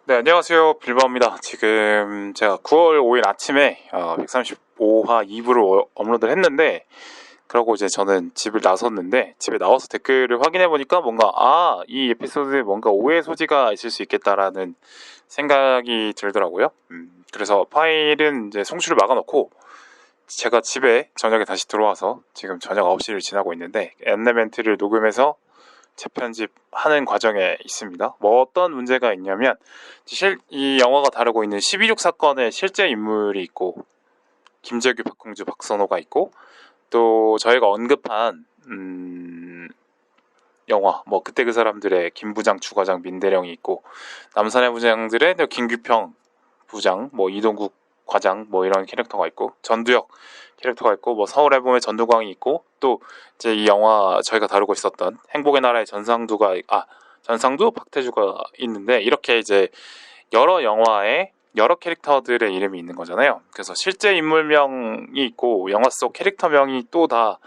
네, 안녕하세요. 빌바오입니다. 지금 제가 9월 5일 아침에 135화 2부를 업로드를 했는데, 그러고 이제 저는 집을 나섰는데, 집에 나와서 댓글을 확인해 보니까 뭔가, 이 에피소드에 뭔가 오해 소지가 있을 수 있겠다라는 생각이 들더라고요. 그래서 파일은 이제 송출을 막아놓고, 제가 집에 저녁에 다시 들어와서 지금 저녁 9시를 지나고 있는데, 앤네멘트를 녹음해서 재편집하는 과정에 있습니다. 뭐 어떤 문제가 있냐면 이 영화가 다루고 있는 12.6 사건의 실제 인물이 있고 김재규, 박홍주, 박선호가 있고 또 저희가 언급한 영화 뭐 그때 그 사람들의 김 부장, 주 과장, 민대령이 있고 남산의 부장들의 김규평 부장, 뭐 이동국 과장 뭐 이런 캐릭터가 있고 전두엽 캐릭터가 있고 뭐 서울의 봄의 전두광이 있고 또 이제 이 영화 저희가 다루고 있었던 행복의 나라의 전상두 박태주가 있는데 이렇게 이제 여러 영화에 여러 캐릭터들의 이름이 있는 거잖아요. 그래서 실제 인물명이 있고 영화 속 캐릭터명이 또 다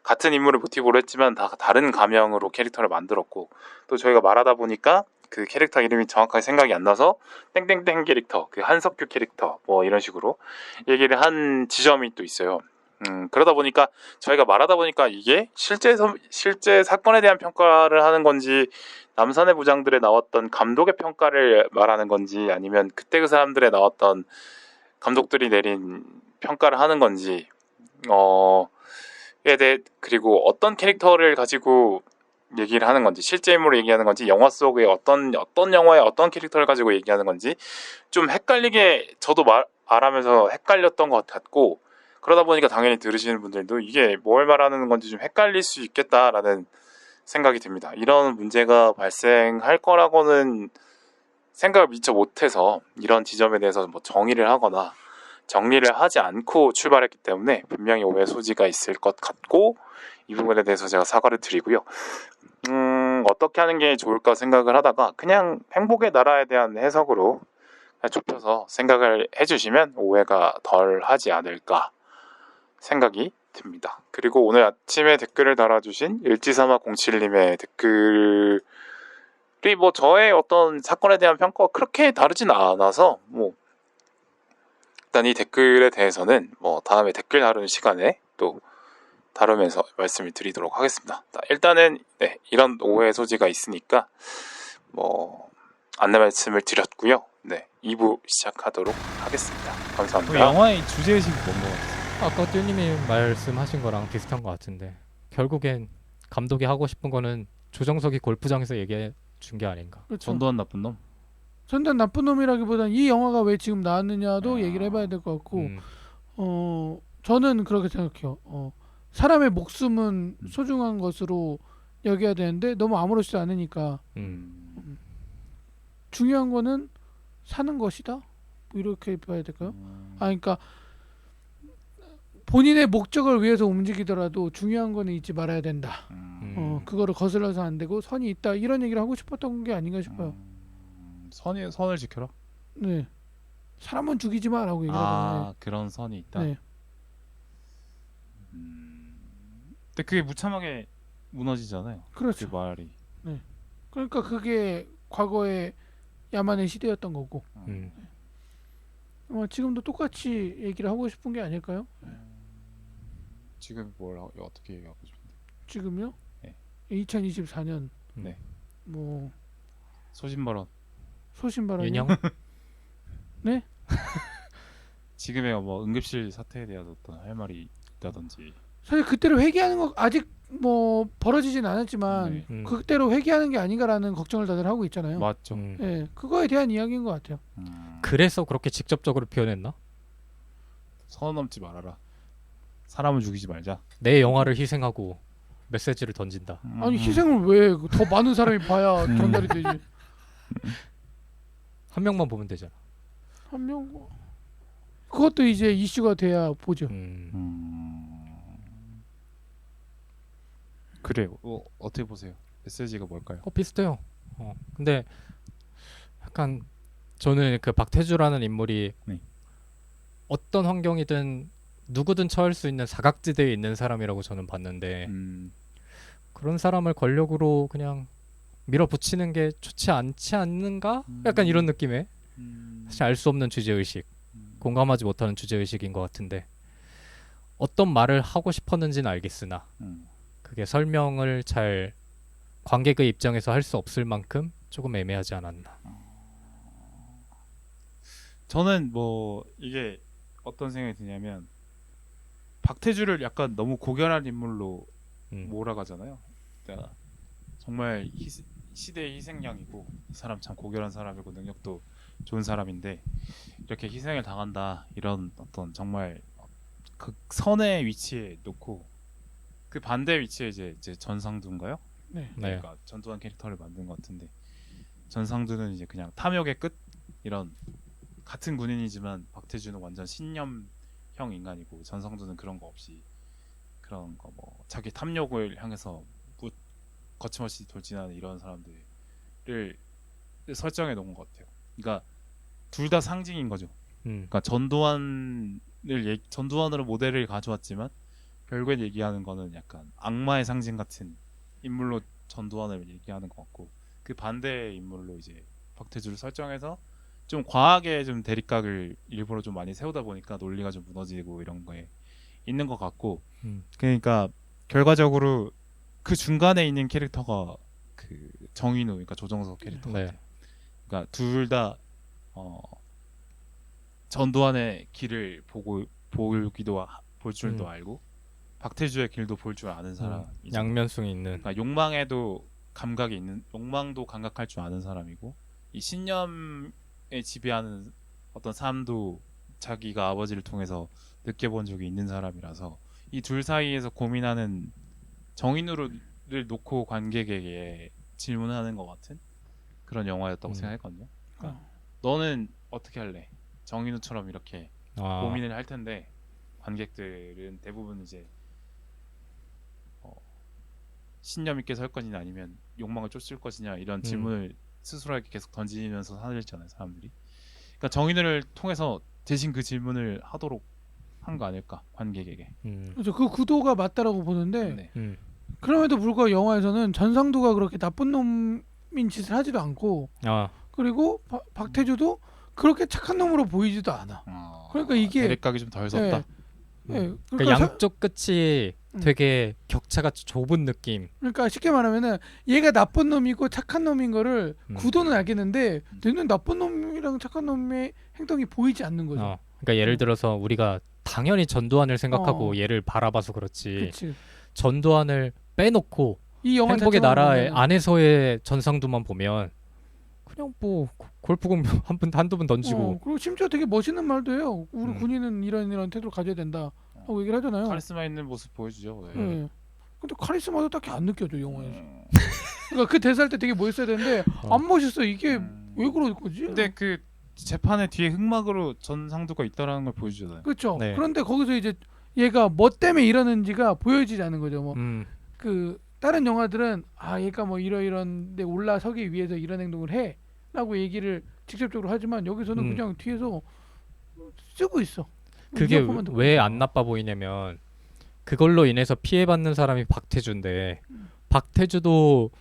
같은 인물을 모티브로 했지만 다 다른 가명으로 캐릭터를 만들었고 또 저희가 말하다 보니까 그 캐릭터 이름이 정확하게 생각이 안 나서 땡땡땡 캐릭터, 그 한석규 캐릭터 뭐 이런 식으로 얘기를 한 지점이 또 있어요. 그러다 보니까 저희가 말하다 보니까 이게 실제 사건에 대한 평가를 하는 건지 남산의 부장들에 나왔던 감독의 평가를 말하는 건지 아니면 그때 그 사람들에 나왔던 감독들이 내린 평가를 하는 건지 그리고 어떤 캐릭터를 가지고 얘기를 하는 건지 실제 인물을 얘기하는 건지 영화 속의 어떤 영화의 어떤 캐릭터를 가지고 얘기하는 건지 좀 헷갈리게 저도 말하면서 헷갈렸던 것 같고 그러다 보니까 당연히 들으시는 분들도 이게 뭘 말하는 건지 좀 헷갈릴 수 있겠다라는 생각이 듭니다. 이런 문제가 발생할 거라고는 생각을 미처 못해서 이런 지점에 대해서 뭐 정의를 하거나 정리를 하지 않고 출발했기 때문에 분명히 오해 소지가 있을 것 같고 이 부분에 대해서 제가 사과를 드리고요. 어떻게 하는 게 좋을까 생각을 하다가 그냥 행복의 나라에 대한 해석으로 좁혀서 생각을 해주시면 오해가 덜 하지 않을까 생각이 듭니다. 그리고 오늘 아침에 댓글을 달아주신 일지삼아07님의 댓글이 뭐 저의 어떤 사건에 대한 평가가 그렇게 다르진 않아서 뭐 일단 이 댓글에 대해서는 뭐 다음에 댓글 다루는 시간에 또 다루면서 말씀을 드리도록 하겠습니다. 일단은 이런 오해 소지가 있으니까 뭐 안내 말씀을 드렸고요. 2부 시작하도록 하겠습니다. 감사합니다. 영화의 주제의식이 뭔 것 같아요? 아까 뚜님이 말씀하신 거랑 비슷한 것 같은데 결국엔 감독이 하고 싶은 거는 조정석이 골프장에서 얘기해 준 게 아닌가. 그렇죠. 전두환 나쁜 놈? 전두환 나쁜 놈이라기보다는 이 영화가 왜 지금 나왔느냐도 얘기를 해봐야 될 것 같고 저는 그렇게 생각해요. 사람의 목숨은 소중한 것으로 여겨야 되는데 너무 아무렇지도 않으니까 중요한 거는 사는 것이다? 이렇게 봐야 될까요? 그러니까 본인의 목적을 위해서 움직이더라도 중요한 거는 잊지 말아야 된다. 그거를 거슬러서 안 되고 선이 있다. 이런 얘기를 하고 싶었던 게 아닌가 싶어요. 선을 지켜라? 네. 사람은 죽이지 마라고 얘기를 하잖아요. 그런 선이 있다? 네. 근데 그게 무참하게 무너지잖아요. 그렇죠. 그 말이. 네. 그러니까 그게 과거의 야만의 시대였던 거고 지금도 똑같이 얘기를 하고 싶은 게 아닐까요? 지금 어떻게 얘기하고 싶은데? 지금요? 네. 2024년 네. 뭐 소신발언. 소신발언 윤영? 네? 지금의 뭐 응급실 사태에 대해서 어떤 할 말이 있다든지. 사실 그때로 회귀하는 거 아직 뭐 벌어지진 않았지만 그때로 회귀하는 게 아닌가라는 걱정을 다들 하고 있잖아요. 맞죠. 네, 그거에 대한 이야기인 것 같아요. 그래서 그렇게 직접적으로 표현했나? 선 넘지 말아라. 사람을 죽이지 말자. 내 영화를 희생하고 메시지를 던진다. 아니 희생을 왜 더 많은 사람이 봐야 전달이 되지. 한 명만 보면 되잖아. 한 명 그것도 이제 이슈가 돼야 보죠. 그래요. 어떻게 보세요? 메시지가 뭘까요? 비슷해요. 근데 약간 저는 그 박태주라는 인물이 어떤 환경이든 누구든 처할 수 있는 사각지대에 있는 사람이라고 저는 봤는데 그런 사람을 권력으로 그냥 밀어붙이는 게 좋지 않지 않는가? 약간 이런 느낌의 사실 알 수 없는 주제의식, 공감하지 못하는 주제의식인 것 같은데 어떤 말을 하고 싶었는지는 알겠으나 그게 설명을 잘 관객의 입장에서 할 수 없을 만큼 조금 애매하지 않았나. 저는 뭐 이게 어떤 생각이 드냐면 박태주를 약간 너무 고결한 인물로 몰아가잖아요. 그러니까 정말 시대의 희생양이고 이 사람 참 고결한 사람이고 능력도 좋은 사람인데 이렇게 희생을 당한다 이런 어떤 정말 극선의 위치에 놓고 그 반대 위치에 이제 전상두인가요? 네. 그러니까 전두환 캐릭터를 만든 것 같은데 전상두는 이제 그냥 탐욕의 끝 이런 같은 군인이지만 박태주는 완전 신념형 인간이고 전상두는 그런 거 없이 그런 거 뭐 자기 탐욕을 향해서 거침없이 돌진하는 이런 사람들을 설정해 놓은 것 같아요. 그러니까 둘 다 상징인 거죠. 그러니까 전두환으로 모델을 가져왔지만 결국엔 얘기하는 거는 약간 악마의 상징 같은 인물로 전두환을 얘기하는 것 같고 그 반대의 인물로 이제 박태주를 설정해서 좀 과하게 좀 대립각을 일부러 좀 많이 세우다 보니까 논리가 좀 무너지고 이런 거에 있는 것 같고 그러니까 결과적으로 그 중간에 있는 캐릭터가 그 정인우 그러니까 조정석 캐릭터 같아요. 그러니까 둘 다 전두환의 길을 볼 줄도 알고 박태주의 길도 볼 줄 아는 사람. 양면성이 있는. 그러니까 욕망에도 감각이 있는 욕망도 감각할 줄 아는 사람이고 이 신념에 지배하는 어떤 삶도 자기가 아버지를 통해서 느껴본 적이 있는 사람이라서 이 둘 사이에서 고민하는 정인우를 놓고 관객에게 질문하는 것 같은 그런 영화였다고 생각했거든요. 그러니까 너는 어떻게 할래? 정인우처럼 이렇게 고민을 할 텐데 관객들은 대부분 이제 신념 있게 설 것이냐 아니면 욕망을 쫓을 것이냐 이런 질문을 스스로에게 계속 던지면서 살잖아요 사람들이. 그러니까 정인우를 통해서 대신 그 질문을 하도록 한 거 아닐까 관객에게. 그렇죠. 그 구도가 맞다라고 보는데 네. 그럼에도 불구하고 영화에서는 전상두가 그렇게 나쁜 놈인 짓을 하지도 않고 그리고 박태주도 그렇게 착한 놈으로 보이지도 않아. 그러니까 이게 대립각이 좀 덜 섰다. 그러니까 양쪽 끝이 되게 격차가 좁은 느낌. 그러니까 쉽게 말하면은 얘가 나쁜 놈이고 착한 놈인 거를 구도는 알겠는데 얘는 나쁜 놈이랑 착한 놈의 행동이 보이지 않는 거죠. 그러니까 예를 들어서 우리가 당연히 전두환을 생각하고 얘를 바라봐서 그렇지. 그치. 전두환을 빼놓고 이 영화 행복의 나라 안에서의 전상두만 보면 그냥 뭐 골프공 한두 번 던지고 그리고 심지어 되게 멋있는 말도 해요. 우리 군인은 이런 태도를 가져야 된다 하고 얘기를 하잖아요. 카리스마 있는 모습 보여주죠. 네. 근데 카리스마도 딱히 안 느껴져 영화에서. 그러니까 그 대사할 때 되게 멋있어야 되는데 안 멋있어. 이게 왜 그런 거지? 근데 그 재판의 뒤에 흑막으로 전상두가 있다라는 걸 보여주잖아요. 그렇죠. 네. 그런데 거기서 이제 얘가 뭐 때문에 이러는지가 보여지지 않는 거죠. 뭐 그 다른 영화들은 얘가 뭐 이러이런데 올라서기 위해서 이런 행동을 해라고 얘기를 직접적으로 하지만 여기서는 그냥 뒤에서 쓰고 있어. 그게 왜 안 나빠 보이냐면 그걸로 인해서 피해받는 사람이 박태주인데 박태주도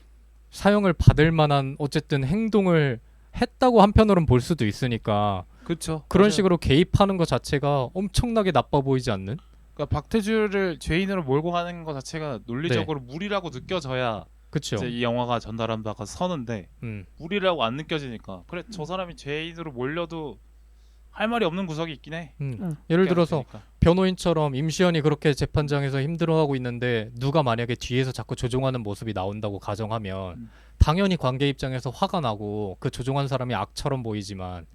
사형을 받을 만한 어쨌든 행동을 했다고 한편으로는 볼 수도 있으니까 그렇죠. 그런 식으로 개입하는 것 자체가 엄청나게 나빠 보이지 않는? 그러니까 박태주를 죄인으로 몰고 가는 것 자체가 논리적으로 무리라고 느껴져야 그렇죠. 이제 이 영화가 전달한 바가 서는데 무리라고 안 느껴지니까 그래 저 사람이 죄인으로 몰려도 할 말이 없는 구석이 있긴 해. 예를 들어서 변호인처럼 임시완이 그렇게 재판장에서 힘들어하고 있는데 누가 만약에 뒤에서 자꾸 조종하는 모습이 나온다고 가정하면 당연히 관계 입장에서 화가 나고 그 조종한 사람이 악처럼 보이지만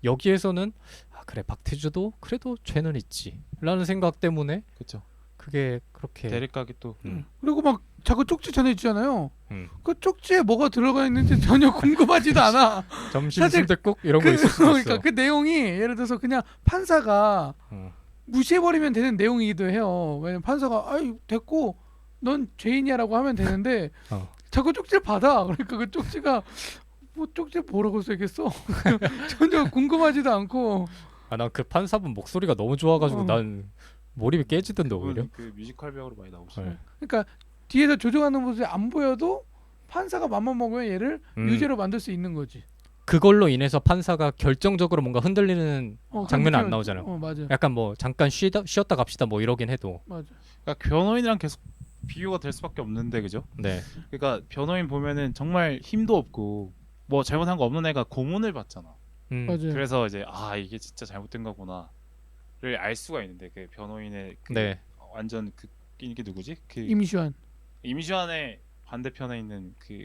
여기에서는 그래 박태주도 그래도 죄는 있지 라는 생각 때문에 그렇죠. 그게 그렇게 대립각이 또 그리고 막 자꾸 쪽지 전해주잖아요. 그 쪽지에 뭐가 들어가 있는지 전혀 궁금하지도 않아. 점심 순댓국 이런 거 있을 수 있어. 그러니까 그 내용이 예를 들어서 그냥 판사가 무시해버리면 되는 내용이기도 해요. 왜냐면 판사가 아이 됐고 넌 죄인이야라고 하면 되는데 자꾸 쪽지를 받아. 그러니까 그 쪽지가 뭐 쪽지에 뭐라고 써있겠어. 전혀 궁금하지도 않고. 난 그 판사분 목소리가 너무 좋아가지고 난 몰입이 깨지던데 오히려. 그 뮤지컬 배우로 많이 나오시죠. 그러니까 뒤에서 조종하는 모습이 안 보여도 판사가 맘만 먹으면 얘를 음. 유죄로 만들 수 있는 거지. 그걸로 인해서 판사가 결정적으로 뭔가 흔들리는 장면은 그런 안 나오잖아요. 맞아. 약간 뭐 잠깐 쉬었다 갑시다 뭐 이러긴 해도. 맞아. 그러니까 변호인이랑 계속 비교가 될 수밖에 없는데 그죠? 네. 그러니까 변호인 보면은 정말 힘도 없고 뭐 잘못한 거 없는 애가 고문을 받잖아. 맞아요. 그래서 이제 이게 진짜 잘못된 거구나를 알 수가 있는데 그 변호인의 그 네. 완전 이게 누구지? 그 임시완. 임시완의 반대편에 있는 그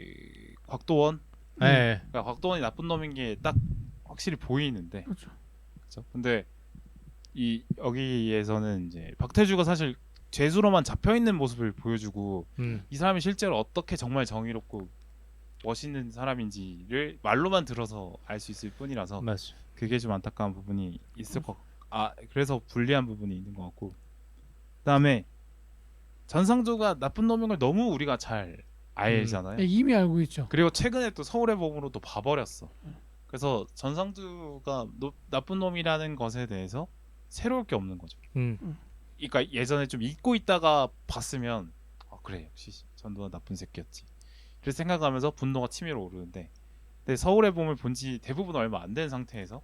곽도원. 네. 그러니까 곽도원이 나쁜 놈인 게 딱 확실히 보이는데. 그렇죠. 그렇죠. 근데 이 여기에서는 이제 박태주가 사실 죄수로만 잡혀 있는 모습을 보여주고 이 사람이 실제로 어떻게 정말 정의롭고 멋있는 사람인지를 말로만 들어서 알 수 있을 뿐이라서 맞아. 그게 좀 안타까운 부분이 있을 것. 그래서 불리한 부분이 있는 것 같고. 그다음에 전상조가 나쁜 놈인 걸 너무 우리가 잘 알잖아요. 네, 이미 알고 있죠. 그리고 최근에 또 서울의 봄으로 또 봐버렸어. 그래서 전상주가 나쁜 놈이라는 것에 대해서 새로울 게 없는 거죠. 그러니까 예전에 좀 잊고 있다가 봤으면 그래 역시 전두환 나쁜 새끼였지. 그래서 생각하면서 분노가 치밀어 오르는데, 근데 서울의 봄을 본 지 대부분 얼마 안 된 상태에서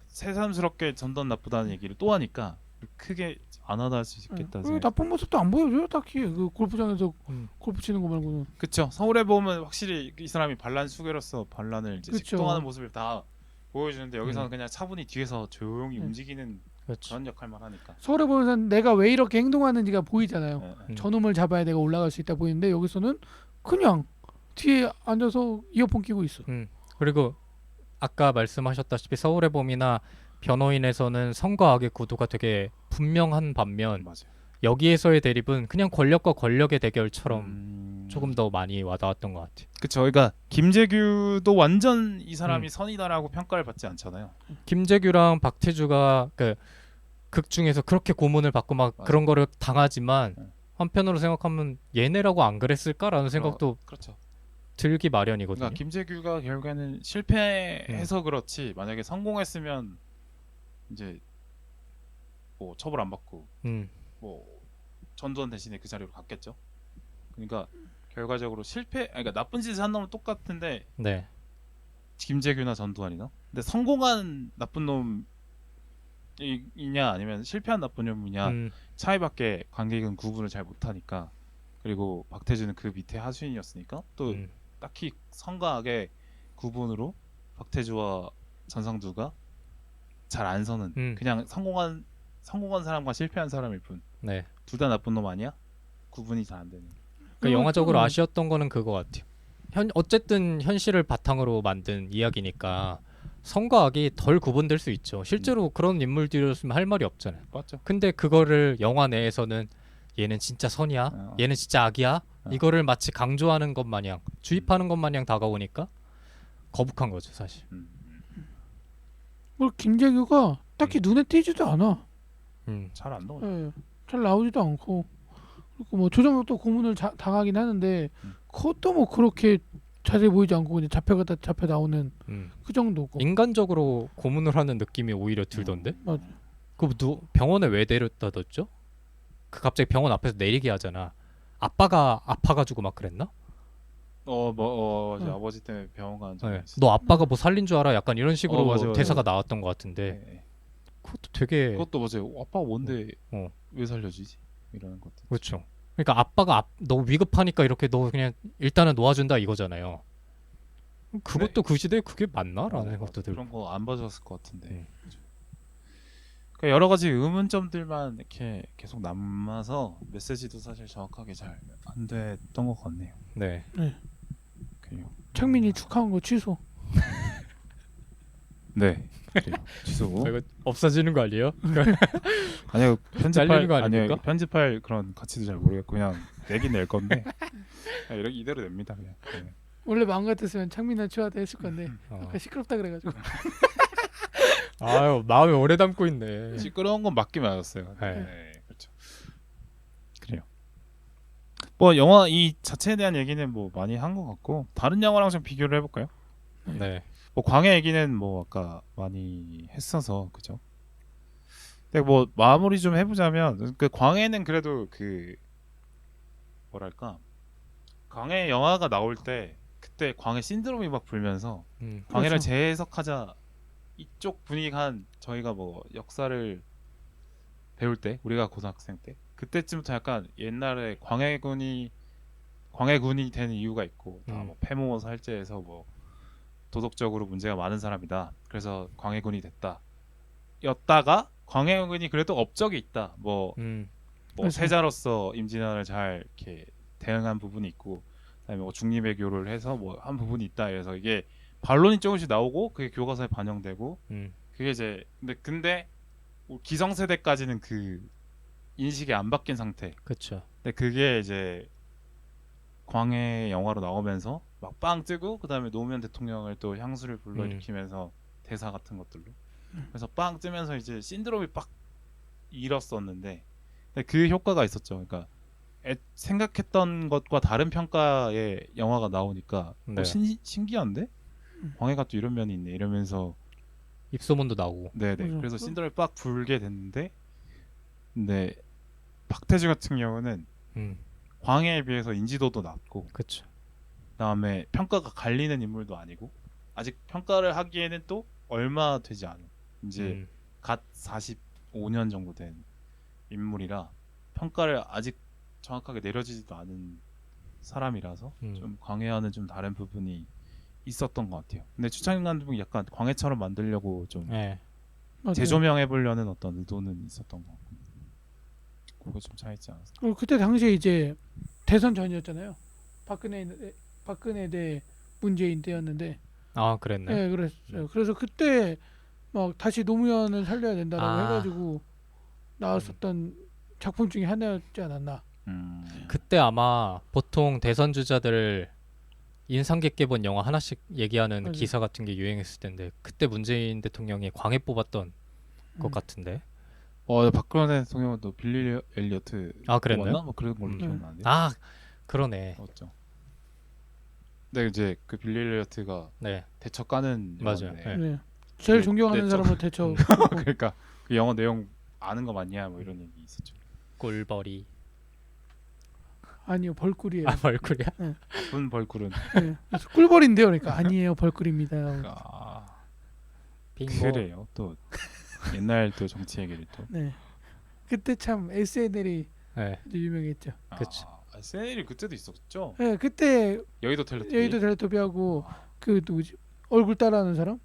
새삼스럽게 전두환 나쁘다는 얘기를 또 하니까 크게 안 하다 할 수 있겠다. 나쁜 모습도 안 보여줘요 딱히 그 골프장에서 골프 치는 거 말고는. 그쵸. 서울의 봄은 확실히 이 사람이 반란 수괴로서 반란을 이제 그쵸. 직동하는 모습을 다 보여주는데 여기서는 그냥 차분히 뒤에서 조용히 움직이는 그렇죠. 그런 역할만 하니까. 서울에 보면서 내가 왜 이렇게 행동하는지가 보이잖아요. 저놈을 잡아야 내가 올라갈 수 있다 보이는데 여기서는 그냥 뒤에 앉아서 이어폰 끼고 있어. 그리고 아까 말씀하셨다시피 서울의 봄이나 변호인에서는 성과 악의 구도가 되게 분명한 반면 맞아요. 여기에서의 대립은 그냥 권력과 권력의 대결처럼 조금 더 많이 와닿았던 것 같아요. 그쵸. 그러니까 김재규도 완전 이 사람이 선이다라고 평가를 받지 않잖아요. 김재규랑 박태주가 그 극 중에서 그렇게 고문을 받고 막 맞아. 그런 거를 당하지만 한편으로 생각하면 얘네라고 안 그랬을까라는 생각도 그렇죠. 들기 마련이거든요. 그러니까 김재규가 결국에는 실패해서 그렇지 만약에 성공했으면 이제 뭐 처벌 안 받고 뭐 전두환 대신에 그 자리로 갔겠죠. 그러니까 결과적으로 그러니까 나쁜 짓을 한 놈은 똑같은데 네. 김재규나 전두환이나 근데 성공한 나쁜 놈이냐 아니면 실패한 나쁜 놈이냐 차이밖에 관객은 구분을 잘 못하니까. 그리고 박태주는 그 밑에 하수인이었으니까 또 딱히 성과 악의 구분으로 박태주와 전상두가 잘 안 서는 그냥 성공한 사람과 실패한 사람일 뿐. 네. 둘 다 나쁜 놈 아니야? 구분이 잘 안 되는. 그러니까 영화적으로 아쉬웠던 거는 그거 같아요. 어쨌든 현실을 바탕으로 만든 이야기니까 성과 악이 덜 구분될 수 있죠. 실제로 그런 인물들이었으면 할 말이 없잖아요. 맞죠. 근데 그거를 영화 내에서는 얘는 진짜 선이야? 얘는 진짜 악이야? 이거를 마치 강조하는 것 마냥 주입하는 것 마냥 다가오니까 거북한 거죠 사실. 김재규가 딱히 눈에 띄지도 않아. 잘 안 나와. 네, 잘 나오지도 않고. 그리고 뭐 조정석도 고문을 당하긴 하는데 그것도 뭐 그렇게 자세히 보이지 않고 그냥 잡혀 나오는 그 정도고. 인간적으로 고문을 하는 느낌이 오히려 들던데. 맞아. 그 병원에 왜 데려다 뒀죠? 그 갑자기 병원 앞에서 내리게 하잖아. 아빠가 아파가지고 막 그랬나? 맞아. 아버지 때문에 병원 간 적이 있어. 너 아빠가 뭐 살린 줄 알아? 약간 이런 식으로 맞아. 대사가 나왔던 것 같은데. 네. 그것도 되게. 그것도 맞아요. 아빠가 뭔데 왜 살려주지? 이러는 것도. 그렇죠. 그러니까 아빠가 너 위급하니까 이렇게 너 그냥 일단은 놓아준다 이거잖아요. 그것도 그 시대에 그게 맞나라는 생각도 들고. 그런 거 안 봐줬을 것 같은데. 그러니까 여러 가지 의문점들만 이렇게 계속 남아서 메시지도 사실 정확하게 잘 안 됐던 것 같네요. 네. 그래요. 창민이 축하한 거 취소. 네. 그래요. 취소. 이거 없어지는 거 아니에요? 아니요. 잘리는 거 아닙니까? 편집할 그런 가치도 잘 모르겠고 그냥 내긴 낼 건데 이렇게 이대로 냅니다 그냥. 네. 원래 마음 같았으면 창민아 취하다 했을 건데 아까 시끄럽다 그래가지고. 아유 마음에 오래 담고 있네. 시끄러운 건 맞긴 맞았어요. 네. 그렇죠. 그래요. 뭐 영화 이 자체에 대한 얘기는 뭐 많이 한 것 같고 다른 영화랑 좀 비교를 해볼까요? 네. 뭐 광해 얘기는 뭐 아까 많이 했어서 그죠. 근데 뭐 마무리 좀 해보자면 그 광해는 그래도 그 뭐랄까 광해 영화가 나올 때 그때 광해 신드롬이 막 불면서 광해를 그렇죠. 재해석하자 이쪽 분위기가 한 저희가 뭐 역사를 배울 때 우리가 고등학생 때 그때쯤부터 약간 옛날에 광해군이 된 이유가 있고 다 뭐 패모 살제에서 뭐 도덕적으로 문제가 많은 사람이다. 그래서 광해군이 됐다. 였다가 광해군이 그래도 업적이 있다. 뭐 그렇죠. 세자로서 임진왜란을 잘 이렇게 대응한 부분이 있고, 그다음에 뭐 중립외교를 해서 뭐 한 부분이 있다. 그래서 이게 반론이 조금씩 나오고 그게 교과서에 반영되고 그게 이제 근데 기성세대까지는 그 인식이 안 바뀐 상태. 그렇죠. 근데 그게 이제 광해 영화로 나오면서 막 빵 뜨고 그다음에 노무현 대통령을 또 향수를 불러일으키면서 대사 같은 것들로 그래서 빵 뜨면서 이제 신드롬이 빡 일었었는데 근데 그 효과가 있었죠. 그러니까 생각했던 것과 다른 평가의 영화가 나오니까 네. 신기한데 광해가 또 이런 면이 있네 이러면서 입소문도 나오고. 네네 그래서 신드롬이 빡 불게 됐는데 근데 박태주 같은 경우는 광해에 비해서 인지도도 낮고 그렇죠. 그다음에 평가가 갈리는 인물도 아니고 아직 평가를 하기에는 또 얼마 되지 않은 이제 갓 45년 정도 된 인물이라 평가를 아직 정확하게 내려지지도 않은 사람이라서 좀 광해와는 좀 다른 부분이 있었던 것 같아요. 근데 추창현 감독이 약간 광해처럼 만들려고 좀 네. 맞아요. 재조명해보려는 어떤 의도는 있었던 것 같고 그거 좀 차이지 않았을까. 그때 당시에 이제 대선 전이었잖아요. 박근혜 대 문재인 때였는데. 아 그랬네. 네, 그랬어요. 그래서 그때 막 다시 노무현을 살려야 된다라고 해가지고 나왔었던 작품 중에 하나였지 않았나. 그때 아마 보통 대선 주자들 인상 깊게 본 영화 하나씩 얘기하는 맞아요. 기사 같은 게 유행했을 텐데 그때 문재인 대통령이 광해 뽑았던 것 같은데. 박근혜 대통령은 또 빌리 엘리어트 아 그랬나요? 뭐 그런 걸로 기억나는데. 아 그러네. 맞죠. 근데 이제 그 빌리 엘리어트가 네. 대처 까는 맞아요. 영화인데. 네. 제일 네, 존경하는 네, 사람으로 대처. 그러니까 그 영화 내용 아는 거 맞냐 뭐 이런 얘기 있었죠. 꿀벌이. 아니요, 벌꿀이에요. 아 벌꿀이야? 분 벌꿀은 네. 그래서 꿀벌인데요, 그러니까 아니에요, 벌꿀입니다. 빙고. 그래요. 또 옛날 또 정치 얘기를 또. 네. 그때 참 SNL이 네. 유명했죠. 그쵸. 세일이 그때도 있었죠. 네, 그때 여의도 텔레토비. 여의도 텔레토비하고 그 누구지? 얼굴 따라하는 사람?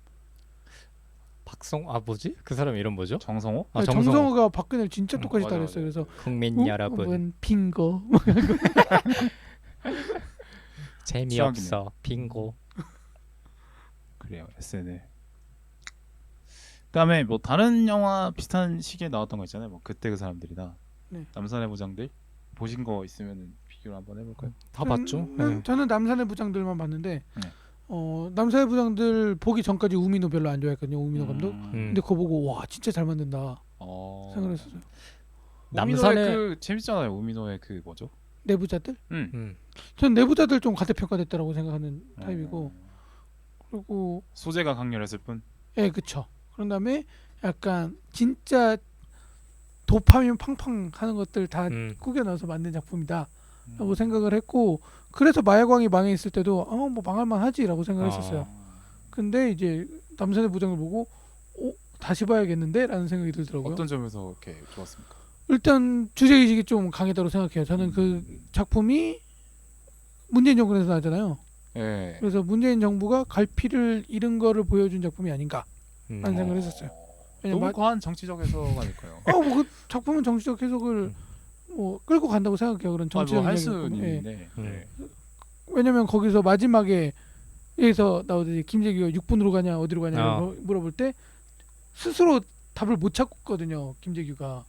박성 뭐지? 그 사람 이름 뭐죠? 정성호? 아 네, 정성호. 정성호가 박근혜를 진짜 똑같이 맞아, 따라했어요. 그래서 국민 여러분 뭔 빙거. 재미없어 빙고. 그래요. SNL. 그다음에 뭐 다른 영화 비슷한 시기에 나왔던 거 있잖아요. 뭐 그때 그 사람들이나 네. 남산의 부장들 보신 거 있으면 비교를 한번 해볼까요? 다 봤죠? 저는 남산의 부장들만 봤는데 네. 남산의 부장들 보기 전까지 우민호 별로 안 좋아했거든요. 우민호 감독. 근데 그거 보고 와 진짜 잘 만든다 생각했었어요. 남산의 그 재밌잖아요. 우민호의 그 뭐죠? 내부자들? 음. 전 내부자들 좀 과대평가됐다라고 생각하는 타입이고 그리고 소재가 강렬했을 뿐. 예, 그쵸. 그런 다음에 약간 진짜 도파민 팡팡 하는 것들 다 꾸겨 넣어서 만든 작품이다라고 생각을 했고 그래서 마야광이 망했을 때도 뭐 망할만 하지라고 생각했었어요. 근데 이제 남산의 부장을 보고 다시 봐야겠는데 라는 생각이 들더라고요. 어떤 점에서 이렇게 좋았습니까? 일단 주제의식이 좀 강했다고 생각해요. 저는 그 작품이 문재인 정권에서 나잖아요. 예. 그래서 문재인 정부가 갈피를 잃은 거를 보여준 작품이 아닌가 라는 생각을 했었어요. 너무 과한 정치적 해석아닐까요? 그 작품은 정치적 해석을 뭐 끌고 간다고 생각해요. 그런 정치적 할 해석을. 수는 예. 있는데. 네. 왜냐면 거기서 마지막에 여기서 나오듯이 김재규가 6분으로 가냐 어디로 가냐 물어볼 때 스스로 답을 못 찾거든요. 김재규가.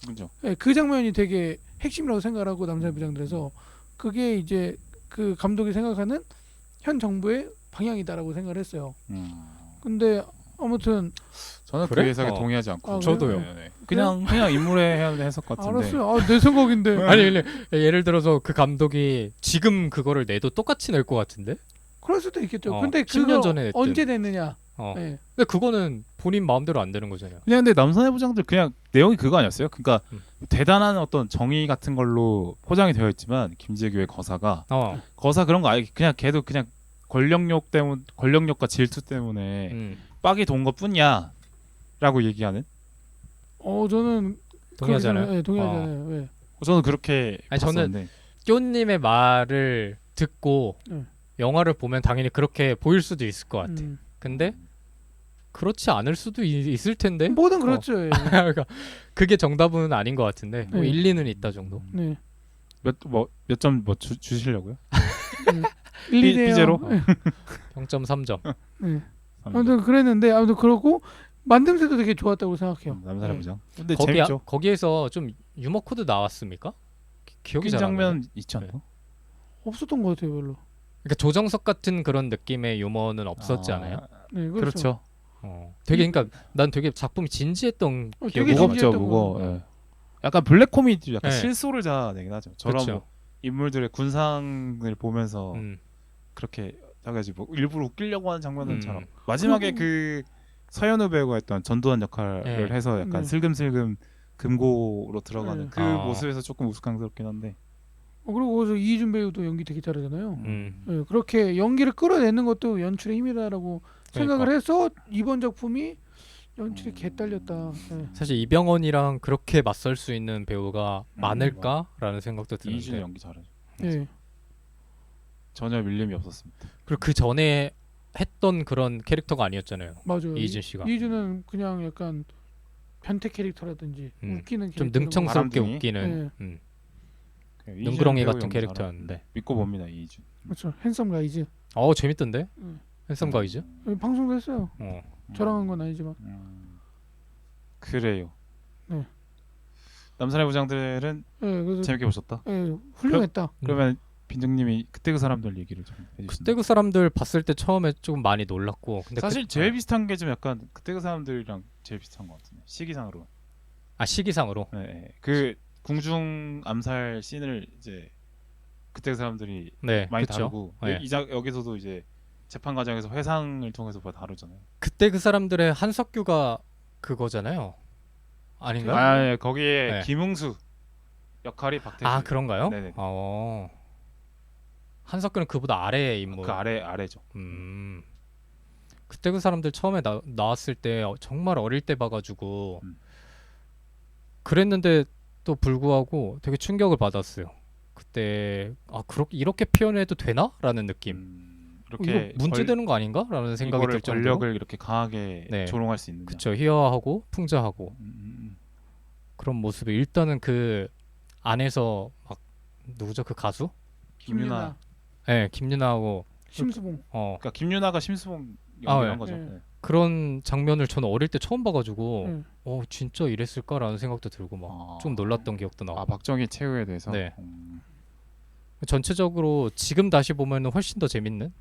그죠. 예, 그 장면이 되게 핵심이라고 생각하고 남산의 부장들에서 그게 이제 그 감독이 생각하는 현 정부의 방향이다라고 생각을 했어요. 근데 아무튼 저는 그래? 그 해석에 동의하지 않고 저도요. 네. 그냥 인물의 해석 같은데. 알았어요. 내 생각인데. 아니 예를 들어서 그 감독이 지금 그거를 내도 똑같이 낼 것 같은데? 그럴 수도 있겠죠. 어, 근데 10년 그거 전에 냈든. 언제 냈느냐? 네. 근데 그거는 본인 마음대로 안 되는 거잖아요. 그냥 근데 남선의 부장들 그냥 내용이 그거 아니었어요? 그러니까 음. 대단한 어떤 정의 같은 걸로 포장이 되어 있지만 김재규의 거사가 거사 그런 거 아니 그냥 걔도 그냥 권력력과 질투 때문에 빡이 돈 것뿐이야라고 얘기하는. 저는 동의하잖아요. 네, 동의하잖아요. 왜? 저는 그렇게 아니, 저는 봤었는데. 뀨님의 말을 듣고 네. 영화를 보면 당연히 그렇게 보일 수도 있을 것 같아. 근데 그렇지 않을 수도 있을 텐데. 뭐든 그렇죠. 예. 그러니까 그게 정답은 아닌 것 같은데 뭐 네. 일리는 있다 정도. 네. 몇 점 주시려고요? 1, 2대 삐제로? 0점 3점. 네. 아무튼 그랬는데 아무튼 그렇고 만듦새도 되게 좋았다고 생각해요. 남산의 네. 부장. 근데 재밌죠. 거기에서 좀 유머 코드 나왔습니까? 기억이 웃긴 잘 안 나네. 장면 있지 않나? 없었던 것 같아요, 별로. 그러니까 조정석 같은 그런 느낌의 유머는 없었지 않아요? 네, 그렇죠. 되게 그러니까 난 되게 작품이 진지했던 되게 기억이 무겁죠, 진지했던 무거워. 거. 예. 약간 블랙 코미디, 약간 네. 실소를 자내긴 하죠. 저런 그렇죠. 뭐 인물들의 군상을 보면서 그렇게 자기가 뭐 일부러 웃기려고 하는 장면은 잘 없. 마지막에 그 서현우 배우가 했던 전두환 역할을 네. 해서 약간 네. 슬금슬금 금고로 들어가는 네. 그 모습에서 조금 우스꽝스럽긴 한데. 그리고 거기서 이희준 배우도 연기 되게 잘하잖아요. 음. 네, 그렇게 연기를 끌어내는 것도 연출의 힘이다라고 생각을 해서 이번 작품이 연출이 개 딸렸다. 네. 사실 이병헌이랑 그렇게 맞설 수 있는 배우가 많을까라는 생각도 드는데. 이준이 연기 잘하죠. 네. 전혀 밀림이 없었습니다. 그리고 그 전에 했던 그런 캐릭터가 아니었잖아요. 맞아요. 이희준 씨가. 이희준은 그냥 약간 변태 캐릭터라든지 웃기는 좀 캐릭터 능청스럽게 바람둥이? 웃기는 네. 능구렁이 배우 같은 연기 캐릭터였는데. 믿고 봅니다 이준. 그렇죠. 핸섬 가이즈. 재밌던데? 핸섬 가이즈? 방송도 했어요. 어. 저랑 한 건 아니지만. 그래요. 네. 남산의 부장들은 네, 그래서 재밌게 보셨다. 훌륭했다. 그러면 빈정님이 그때 그 사람들 얘기를 좀 해주시면. 그때 그 사람들 봤을 때 처음에 조금 많이 놀랐고. 근데 사실 제일 비슷한 게 좀 약간 그때 그 사람들이랑 제일 비슷한 것 같은데 시기상으로. 시기상으로. 네, 그 궁중 암살 씬을 이제 그때 그 사람들이 네, 많이 그쵸. 다루고 네. 여기서도 이제 재판 과정에서 회상을 통해서 뭐 다루잖아요. 그때 그 사람들의 한석규가 그거잖아요. 아닌가요? 예, 거기에 네. 김웅수 역할이 박태준. 그런가요? 네네. 한석규는 그보다 아래의 인물. 그 아래죠. 그때 그 사람들 처음에 나왔을 때 정말 어릴 때 봐가지고 그랬는데 또 불구하고 되게 충격을 받았어요. 그때 이렇게 표현해도 되나?라는 느낌. 이렇게 이거 문제되는 거 아닌가?라는 생각이 들 정도로. 권력을 이렇게 강하게 조롱할 수 있는. 그쵸. 희화하고 풍자하고 그런 모습이 일단은 그 안에서 막 누구죠 그 가수? 김유나. 네, 김유나하고 심수봉. 그러니까 김유나가 심수봉 연기한 거죠. 네. 그런 장면을 저는 어릴 때 처음 봐가지고 진짜 이랬을까라는 생각도 들고 막 좀 놀랐던 기억도 나고. 박정희 최후에 대해서. 네. 전체적으로 지금 다시 보면은 훨씬 더 재밌는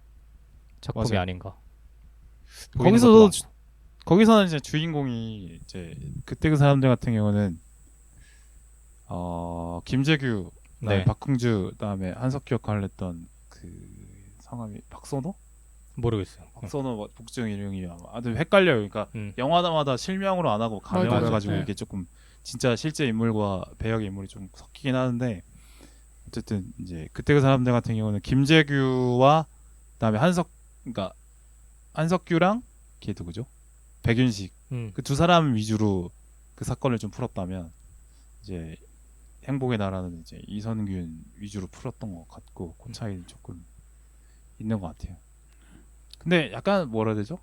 작품이 맞아요. 아닌가. 거기서는 이제 주인공이 이제 그때 그 사람들 같은 경우는 김재규, 박흥주, 그다음에 한석규 역할을 했던 그 성함이 박선호? 모르겠어요. 박선호 복중 이름이 아주 헷갈려요. 그러니까 영화마다 실명으로 안 하고 가명을 해가지고 이게 조금 진짜 실제 인물과 배역의 인물이 좀 섞이긴 하는데 어쨌든 이제 그때 그 사람들 같은 경우는 김재규와 그다음에 그러니까 한석규랑 걔 누구죠? 백윤식 그 두 사람 위주로 그 사건을 좀 풀었다면 이제 행복의 나라는 이제 이선균 위주로 풀었던 것 같고 그 차이는 조금 있는 것 같아요. 근데 약간 뭐라 해야 되죠?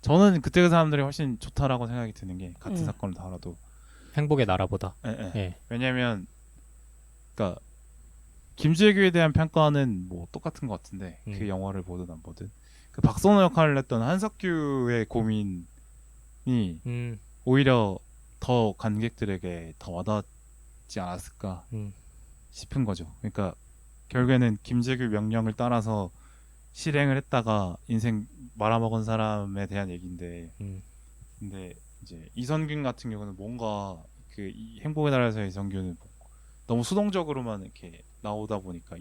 저는 그때 그 사람들이 훨씬 좋다라고 생각이 드는 게 같은 사건을 다뤄도 행복의 나라보다. 예. 왜냐면 그러니까 김재규에 대한 평가는 뭐 똑같은 것 같은데 그 영화를 보든 안 보든 그 박선호 역할을 했던 한석규의 고민이 오히려 더 관객들에게 더 와닿지 않았을까 싶은 거죠. 그러니까 결국에는 김재규 명령을 따라서 실행을 했다가 인생 말아먹은 사람에 대한 얘기인데 근데 이제 이선균 같은 경우는 뭔가 그 이 행복의 나라에서의 이선균은 너무 수동적으로만 이렇게 나오다 보니까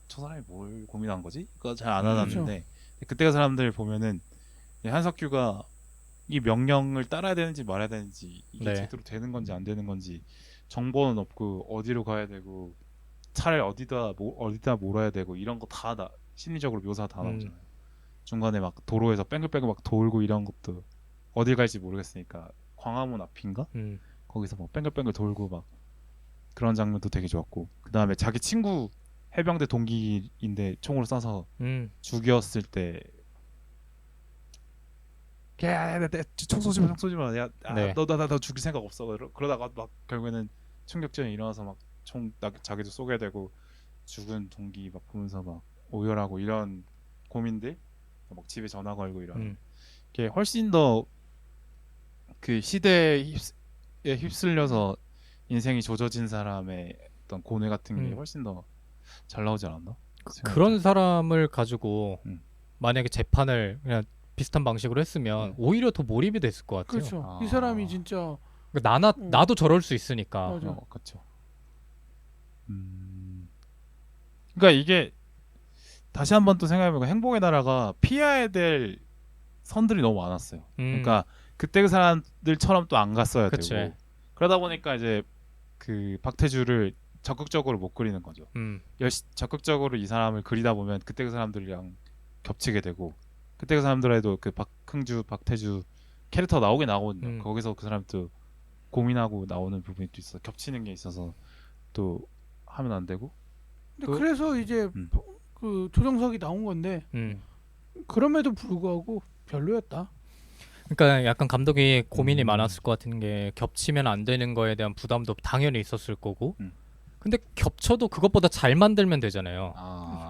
저 사람이 뭘 고민한 거지? 그거 잘 안 와닿는데 그때 그 사람들 보면은 이 한석규가 이 명령을 따라야 되는지 말아야 되는지 이게 네. 제대로 되는 건지 안 되는 건지 정보는 없고 어디로 가야 되고 차를 어디다 몰아야 되고 이런 거 다 심리적으로 묘사 다 나오잖아요. 중간에 막 도로에서 뺑글뺑글 막 돌고 이런 것도 어딜 갈지 모르겠으니까 광화문 앞인가? 거기서 막 뺑글뺑글 돌고 막 그런 장면도 되게 좋았고 그 다음에 자기 친구 해병대 동기인데 총으로 쏴서 죽였을 때 총 쏘지 마, 총 쏘지 마. 야, 네. 너 죽일 생각 없어. 그러다가 막 결국에는 총격전이 일어나서 막 자기도 쏘게 되고 죽은 동기 막 보면서 막 오열하고 이런 고민들, 막 집에 전화 걸고 이런 게 훨씬 더 그 시대에 휩쓸려서 인생이 조져진 사람의 어떤 고뇌 같은 게 훨씬 더 잘 나오지 않았나? 그런 사람을 가지고 만약에 재판을 그냥 비슷한 방식으로 했으면 오히려 더 몰입이 됐을 것 같아요. 그렇죠. 이 사람이 진짜 나도 저럴 수 있으니까. 맞아. 그렇죠. 그러니까 이게 다시 한번 또 생각해보면 행복의 나라가 피해야 될 선들이 너무 많았어요. 그러니까 그때 그 사람들처럼 또 안 갔어야 그치. 되고 그러다 보니까 이제 그 박태주를 적극적으로 못 그리는 거죠. 적극적으로 이 사람을 그리다 보면 그때 그 사람들이랑 겹치게 되고 그때 그 사람들에도 그 박흥주, 박태주 캐릭터 나오긴 나오거든요. 거기서 그 사람도 고민하고 나오는 부분이 또 있어 겹치는 게 있어서 또 하면 안 되고. 근데 그래서 이제 그 조정석이 나온 건데 그럼에도 불구하고 별로였다. 그러니까 약간 감독이 고민이 많았을 것 같은 게 겹치면 안 되는 거에 대한 부담도 당연히 있었을 거고 근데 겹쳐도 그것보다 잘 만들면 되잖아요.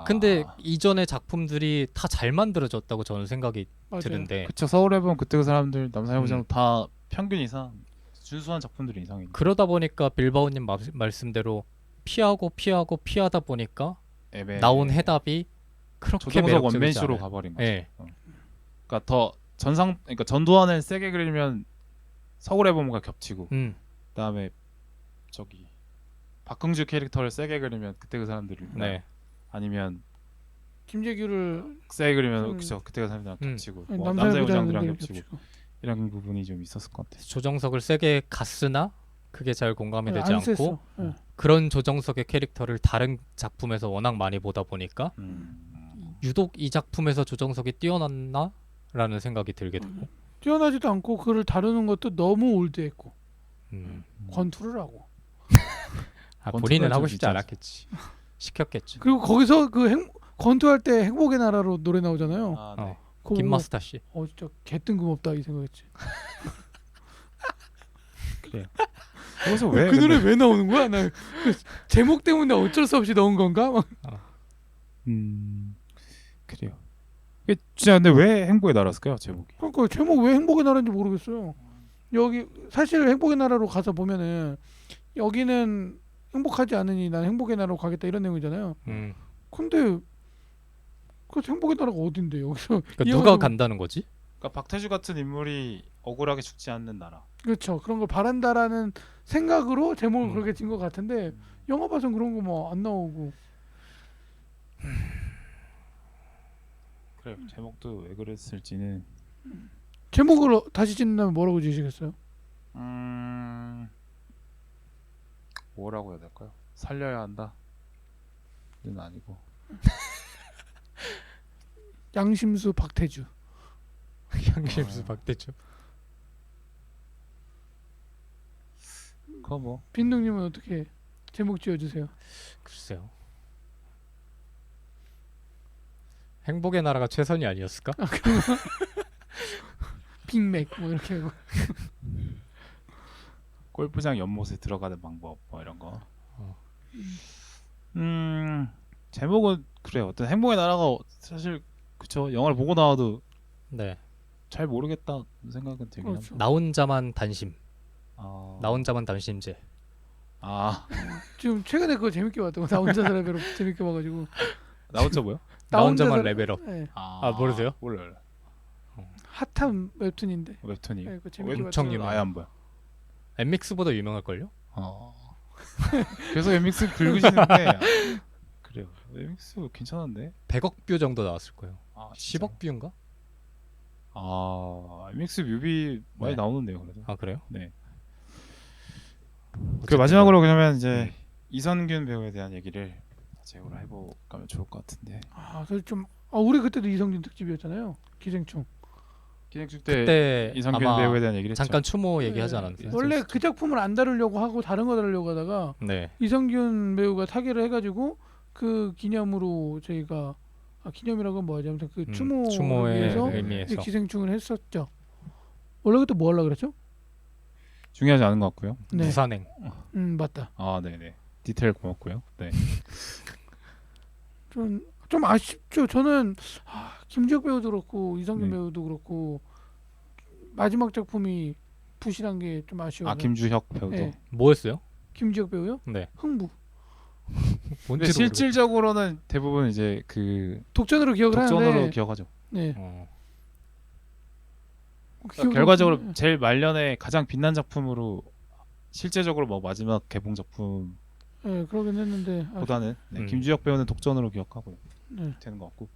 근데 이전의 작품들이 다 잘 만들어졌다고 저는 생각이 맞아요. 드는데 그쵸. 서울에 보면 그때 그 사람들 남산해보자면 다 평균 이상 준수한 작품들이 이상이죠. 그러다 보니까 빌바오님 말씀대로 피하다 보니까 나온 해답이 그렇게 조정석 매력적이지 원맨쇼로 않아요. 가버린 거죠. 네. 그러니까 더 그러니까 전두환을 세게 그리면 서울의 봄과 겹치고 그다음에 저기 박흥주 캐릭터를 세게 그리면 그때 그 사람들을 네. 아니면 김재규를 세게 그리면 그쵸 그때 그 사람들이랑 겹치고 뭐 남자의 부장들이랑 부장들이랑 겹치고 이런 부분이 좀 있었을 것 같아요. 조정석을 세게 갔으나 그게 잘 공감이 되지 안 않고 셌어. 그런 조정석의 캐릭터를 다른 작품에서 워낙 많이 보다 보니까 유독 이 작품에서 조정석이 뛰어났나라는 생각이 들게 되고 뛰어나지도 않고 그를 다루는 것도 너무 올드했고 권투를 하고 본인은 하고 싶지 진짜 않았겠지. 시켰겠지. 그리고 거기서 그 권투할 때 행복의 나라로 노래 나오잖아요. 네. 그거 김마스터 씨. 진짜 개뜬금없다 이 생각했지. 그래요. 거기서 왜 그 노래 왜 나오는 거야? 나 그 제목 때문에 어쩔 수 없이 넣은 건가? 막. 그래요. 진짜 근데 왜 행복의 나라였을까요 제목이? 그러니까 제목 왜 행복의 나라인지 모르겠어요. 여기 사실 행복의 나라로 가서 보면은 여기는 행복하지 않으니 난 행복의 나라로 가겠다 이런 내용이잖아요. 근데 그 행복의 나라가 어딘데 여기서? 그러니까 누가 간다는 거지? 그러니까 박태주 같은 인물이 억울하게 죽지 않는 나라. 그렇죠. 그런 걸 바란다라는 생각으로 제목을 그렇게 진 것 같은데 영화 봐선 그런 거 뭐 안 나오고. 그래요. 제목도 왜 그랬을지는 제목을 다시 짓는다면 뭐라고 지으시겠어요? 뭐라고 해야 될까요? 살려야 한다. 는 아니고 양심수 박태주. 양심수 박대주. 그거 뭐 빈둥님은 어떻게 제목 지어주세요? 글쎄요. 행복의 나라가 최선이 아니었을까? 빅맥 뭐 이렇게 하고. 골프장 연못에 들어가는 방법 뭐 이런 거. 제목은 그래요. 어떤 행복의 나라가 사실 그쵸 영화를 보고 나와도 네. 잘 모르겠다 생각은 들긴 그렇죠. 합니다. 나 혼자만 단심. 아, 나 혼자만 단심제. 지금 최근에 그거 재밌게 봤다고 나 혼자 살아배로 재밌게 봐가지고. 나 혼자 뭐요? 나 혼자만 레벨업. 네. 모르세요? 몰라요. 핫한 웹툰인데. 웹툰이 네, 그거 재밌게 엄청 봤다고. 유명. 아예 안 보여. 엠믹스보다 유명할걸요? 그래서 엠믹스 긁으시는데 그래요. 엠믹스 괜찮은데? 100억 뷰 정도 나왔을 거예요. 아, 진짜요? 10억 뷰인가? 아, IMAX 뮤비 많이 네. 나오는데요, 그래도. 아 그래요? 네. 그 어쨌든 마지막으로 그러면 이제 이선균 배우에 대한 얘기를 제가 해보면 좋을 것 같은데. 그래서 좀 우리 그때도 이성균 특집이었잖아요. 기생충. 기생충 때 그때 이선균 아마 배우에 대한 얘기를 잠깐 했죠. 추모 얘기하지 네. 않았어요? 원래 그 작품을 안 다루려고 하고 다른 거 다루려고 하다가 네. 이성균 배우가 타계를 해가지고 그 기념으로 저희가 기념이라고 뭐하지 아무튼 그 추모를 추모의 위해서 의미에서 이 기생충을 했었죠. 원래 그때 뭐 하려고 그랬죠? 중요하지 않은 것 같고요. 네. 부산행. 맞다. 아, 네네. 디테일 고맙고요. 네. 좀 아쉽죠. 저는 김지혁 배우도 그렇고 이성균 네. 배우도 그렇고 마지막 작품이 부실한 게 좀 아쉬워요. 아, 김주혁 배우도. 네. 뭐였어요? 김지혁 배우요? 네. 흥부. 근데 실질적으로는 대부분 이제 그 독전으로 기억을 독전으로 하는데 기억하죠. 네. 그러니까 결과적으로 제일 말년에 가장 빛난 작품으로 실제적으로 뭐 마지막 개봉 작품보다는 네, 그러긴 했는데 네, 김주혁 배우는 독전으로 기억하고요. 네. 되는 것 같고.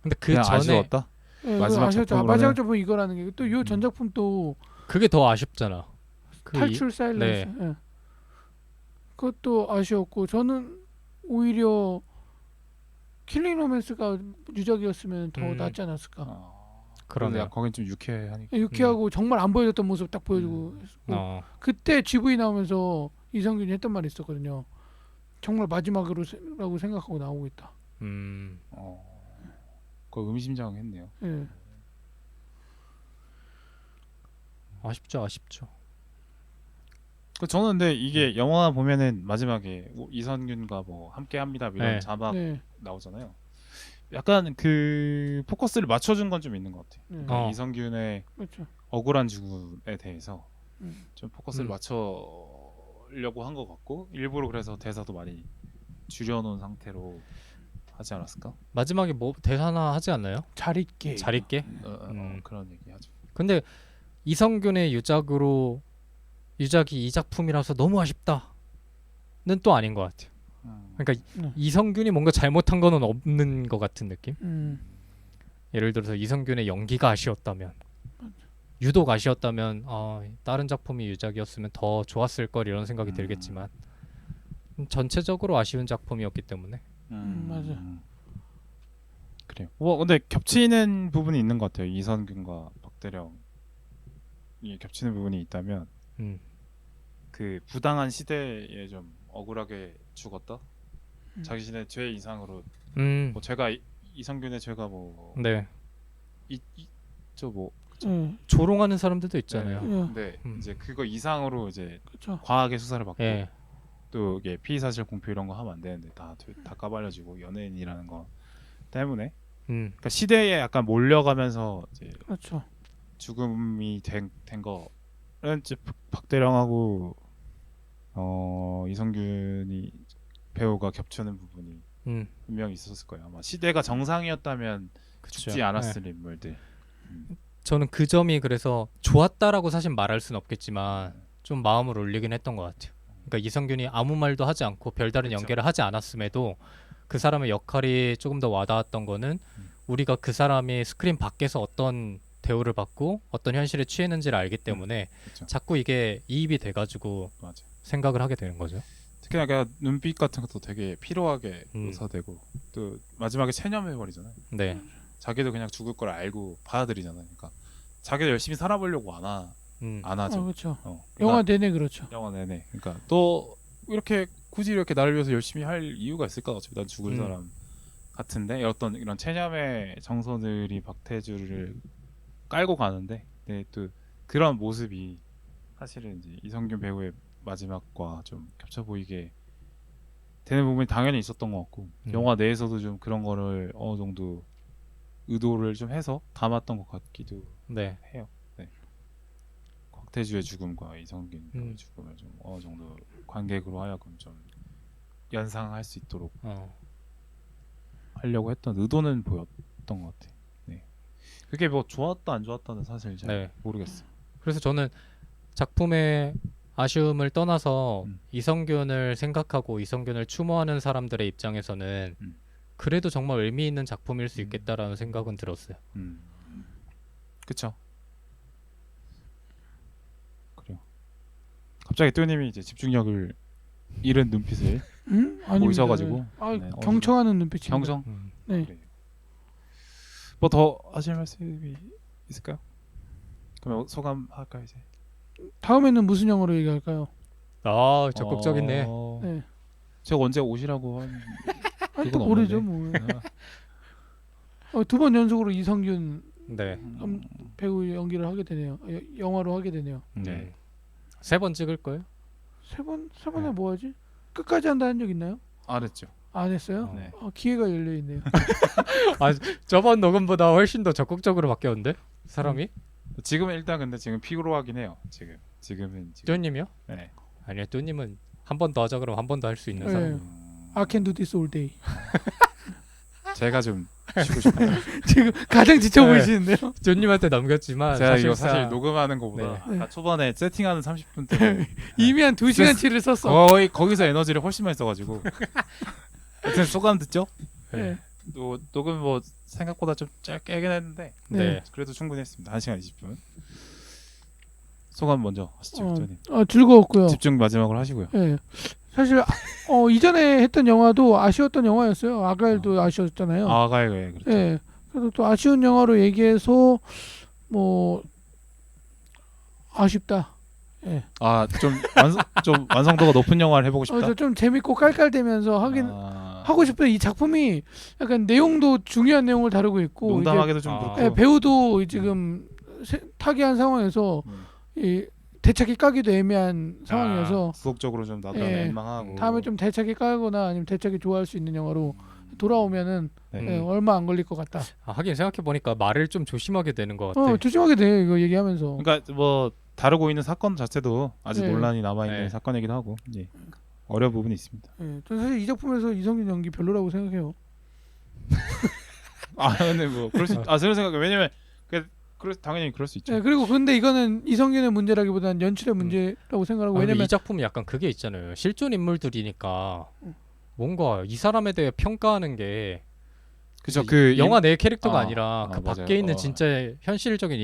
근데 그 그냥 전에 아쉬웠다. 네, 마지막 아쉬웠죠. 작품으로는- 마지막 작품 이거라는 게 또 요 전 작품도 그게 더 아쉽잖아. 탈출 사일런스. 네. 예. 그것도 아쉬웠고 저는 오히려 킬링 로맨스가 유작이었으면 더 낫지 않았을까. 그런데 그러네요. 거긴 좀 유쾌하니까. 유쾌하고 정말 안 보여줬던 모습 딱 보여주고 했고. 그때 GV 나오면서 이성균이 했던 말이 있었거든요. 정말 마지막으로라고 생각하고 나오고 있다. 그거 의미심장했네요. 예. 아쉽죠. 저는 근데 이게 영화 보면은 마지막에 이선균과 뭐 함께합니다 이런 네. 자막 네. 나오잖아요. 약간 그 포커스를 맞춰준 건 좀 있는 것 같아요. 네. 그러니까 이선균의 그렇죠. 억울한 죽음에 대해서 음. 좀 포커스를 맞춰려고 한 것 같고 일부러 그래서 대사도 많이 줄여놓은 상태로 하지 않았을까? 마지막에 뭐 대사나 하지 않나요? 잘 있게. 잘 있게? 그런 얘기하죠. 근데 이성균의 유작이 이 작품이라서 너무 아쉽다는 또 아닌 것 같아요. 그러니까 이성균이 뭔가 잘못한 거는 없는 것 같은 느낌? 예를 들어서 이성균의 연기가 아쉬웠다면 유독 아쉬웠다면 다른 작품이 유작이었으면 더 좋았을 걸 이런 생각이 들겠지만 전체적으로 아쉬운 작품이었기 때문에 맞아. 그래요. 근데 겹치는 부분이 있는 것 같아요. 이선균과 박대령이 겹치는 부분이 있다면 그 부당한 시대에 좀 억울하게 죽었다. 자신의 죄 이상으로 뭐 죄가 이성균의 죄가 뭐 네. 뭐 조롱하는 사람들도 있잖아요. 근데 이제 그거 이상으로 이제 그쵸. 과하게 수사를 받고 예. 또 이게 피의 사실 공표 이런 거 하면 안 되는데 다 까발려지고 연예인이라는 거 때문에 그러니까 시대에 약간 몰려가면서 이제 그렇죠. 죽음이 된 거는 이제 박대령하고 이성균이 배우가 겹치는 부분이 분명히 있었을 거예요. 아마 시대가 정상이었다면 죽지 않았을 인물들. 저는 그 점이 그래서 좋았다라고 사실 말할 수는 없겠지만 좀 마음을 울리긴 했던 것 같아요. 그러니까 이성균이 아무 말도 하지 않고 별다른 연기를 하지 않았음에도 그 사람의 역할이 조금 더 와닿았던 거는 우리가 그 사람이 스크린 밖에서 어떤 대우를 받고 어떤 현실에 취했는지를 알기 때문에 자꾸 이게 이입이 돼가지고 생각을 하게 되는 거죠. 특히나 그냥 눈빛 같은 것도 되게 피로하게 묘사되고 또 마지막에 체념해버리잖아요. 네. 자기도 그냥 죽을 걸 알고 받아들이잖아요. 그러니까 자기도 열심히 살아보려고 안 하죠. 그렇죠. 그러니까 영화 내내 그렇죠. 영화 내내. 그러니까 또 이렇게 굳이 이렇게 나를 위해서 열심히 할 이유가 있을까? 어차피 난 죽을 사람 같은데 어떤 이런 체념의 정서들이 박태주를 깔고 가는데 또 그런 모습이 사실은 이제 이성균 배우의 마지막과 좀 겹쳐 보이게 되는 부분이 당연히 있었던 것 같고 영화 내에서도 좀 그런 거를 어느 정도 의도를 좀 해서 담았던 것 같기도 해요. 네. 곽태주의 죽음과 이성균 배우의 죽음을 좀 어느 정도 관객으로 하여금 좀 연상할 수 있도록 하려고 했던 의도는 보였던 것 같아요. 네. 그게 뭐 좋았다 안 좋았다는 사실 잘 모르겠어요. 그래서 저는 작품의 아쉬움을 떠나서 음. 이성균을 생각하고 이성균을 추모하는 사람들의 입장에서는 그래도 정말 의미 있는 작품일 수 있겠다라는 생각은 들었어요. 그쵸. 그래요. 갑자기 뚜님이 이제 집중력을 잃은 눈빛을 아닙니다. 보이셔가지고. 아, 네, 경청하는 눈빛입니다. 경성. 네. 그래요. 뭐 더 하실 말씀이 있을까요? 그러면 소감 할까요 이제? 다음에는 무슨 영화로 얘기할까요? 아 적극적이네. 네. 제가 언제 오시라고 한 또 그건 모르죠 없는데. 뭐. 두 번 연속으로 이성균 네. 배우 연기를 하게 되네요. 영화로 하게 되네요. 네. 3번 찍을 거예요? 세 번에 네. 뭐 하지? 끝까지 한다는 적 있나요? 안 했죠. 안 했어요? 네. 기회가 열려 있네요. 저번 녹음보다 훨씬 더 적극적으로 바뀌었는데 사람이? 지금은 일단 근데 지금 피로하긴 해요. 지금은 뚜님이요? 네. 아니요, 뚜님은 한 번 더 하자 그러면 한 번 더 할 수 있는 네. 사람. I can do this all day. 제가 좀 쉬고 싶어요. 지금 가장 지쳐 네. 보이시는데요? 뚜님한테 넘겼지만 제가 이거 사실상 사실 녹음하는 거보다 네. 아까 초반에 세팅하는 30분 때문에 이미 한 2시간치를 썼어. 거의 거기서 에너지를 훨씬 많이 써가지고. 하여튼 소감 듣죠? 네. 녹음 뭐 생각보다 좀 짧게 하긴 했는데 네. 그래도 충분히 했습니다. 1시간 20분. 소감 먼저 하시죠, 님. 즐거웠고요. 집중 마지막으로 하시고요. 네. 사실 이전에 했던 영화도 아쉬웠던 영화였어요. 아가일도 아쉬웠잖아요. 아가요, 예, 그렇죠. 네. 그래서 또 아쉬운 영화로 얘기해서 뭐 아쉽다. 좀 완성도가 높은 영화를 해보고 싶다. 좀 재밌고 깔깔대면서 하고 싶어요. 이 작품이 약간 내용도 중요한 내용을 다루고 있고 농담하게도 좀 아. 그렇고. 이제, 배우도 지금 타기한 상황에서 이 대차게 까기도 애매한 상황이어서 구속적으로 좀 나도 예. 민망하고. 다음에 좀 대차게 까거나 아니면 대차게 좋아할 수 있는 영화로 돌아오면은 네. 얼마 안 걸릴 것 같다. 하긴 생각해 보니까 말을 좀 조심하게 되는 것 같아. 조심하게 돼 이거 얘기하면서. 그러니까 뭐 다루고 있는 사건 자체도 아직 네. 논란이 남아 있는 네. 사건이기도 하고 어려운 부분이 있습니다. 예, 저는 사실 이 작품에서 이성균 연기 별로라고 생각해요. 근데 뭐 그럴 수 그런 생각 왜냐면 당연히 그럴 수 있죠. 예, 그리고 근데 이거는 이성균의 문제라기보다는 연출의 문제라고 생각하고 근데 왜냐면 이 작품이 약간 그게 있잖아요. 실존 인물들이니까 뭔가 이 사람에 대해 평가하는 게 그죠. 영화 내 캐릭터가 아니라 그 맞아요. 밖에 있는 진짜 현실적인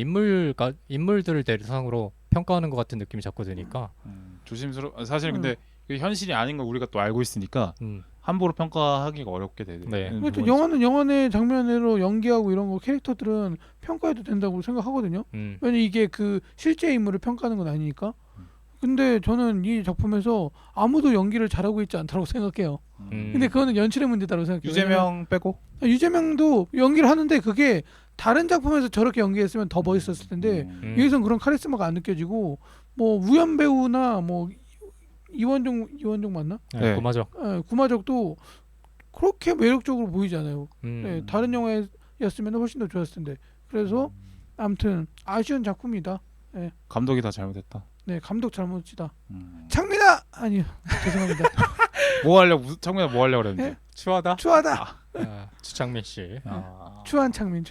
인물들을 대상으로 평가하는 것 같은 느낌이 자꾸 드니까. 사실 근데 그 현실이 아닌 걸 우리가 또 알고 있으니까 함부로 평가하기가 어렵게 되는. 네. 그렇죠. 영화는 영화의 장면으로 연기하고 이런 거 캐릭터들은 평가해도 된다고 생각하거든요. 왜냐 이게 그 실제 인물을 평가하는 건 아니니까. 근데 저는 이 작품에서 아무도 연기를 잘하고 있지 않다고 생각해요. 근데 그거는 연출의 문제다라고 생각해요. 유재명 빼고? 유재명도 연기를 하는데 그게 다른 작품에서 저렇게 연기했으면 더 멋있었을 텐데 여기서는 그런 카리스마가 안 느껴지고 뭐 우연 배우나 뭐 이원종 맞나? 네. 맞아. 구마적도 그렇게 매력적으로 보이지 않아요. 네, 다른 영화였으면 훨씬 더 좋았을 텐데. 그래서 아무튼 아쉬운 작품이다. 감독이 다 잘못했다. 네, 감독 잘못이다. 창민아 아니요, 죄송합니다. 창민아 뭐 하려고 그랬는데? 네? 추하다. 추창민 씨. 추한 추창민.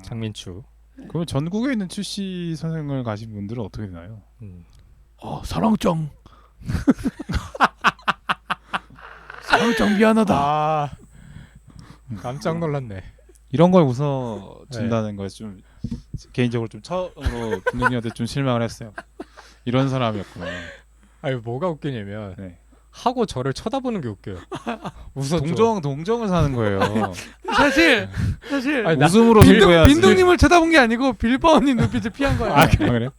창민추. 그러면 전국에 있는 추씨 선생을 가신 분들은 어떻게 되나요? 사랑정. 사랑정 미안하다. 깜짝 놀랐네. 이런 걸 웃어준다는 거에 좀 개인적으로 좀 처음으로 김동진한테 좀 실망을 했어요. 이런 사람이었구나. 아니 뭐가 웃기냐면 네. 하고 저를 쳐다보는 게 웃겨요. 웃어줘. 동정을 사는 거예요. 사실 아니, 웃음으로 빌고야지. 빈둥님을 쳐다본 게 아니고 빌바오님 눈빛을 피한 거야. 그래요?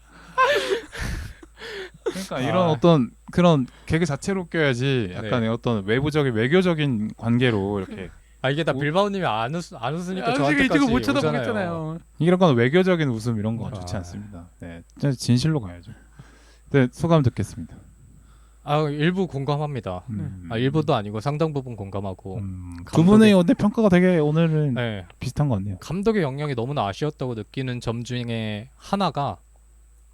그러니까 이런 어떤 그런 개그 자체로 웃겨야지 약간의 어떤 외부적인 외교적인 관계로 이렇게 이게 다 빌바오님이 안 웃으니까 저한테까지 지금 못 오잖아요. 쳐다보겠잖아요. 이런 건 외교적인 웃음 이런 거 좋지 않습니다. 네, 진실로 가야죠. 네, 소감 듣겠습니다. 일부 공감합니다. 일부도 아니고 상당 부분 공감하고. 두 분의 오늘 평가가 되게 오늘은 네. 비슷한 것 같네요. 감독의 역량이 너무나 아쉬웠다고 느끼는 점 중에 하나가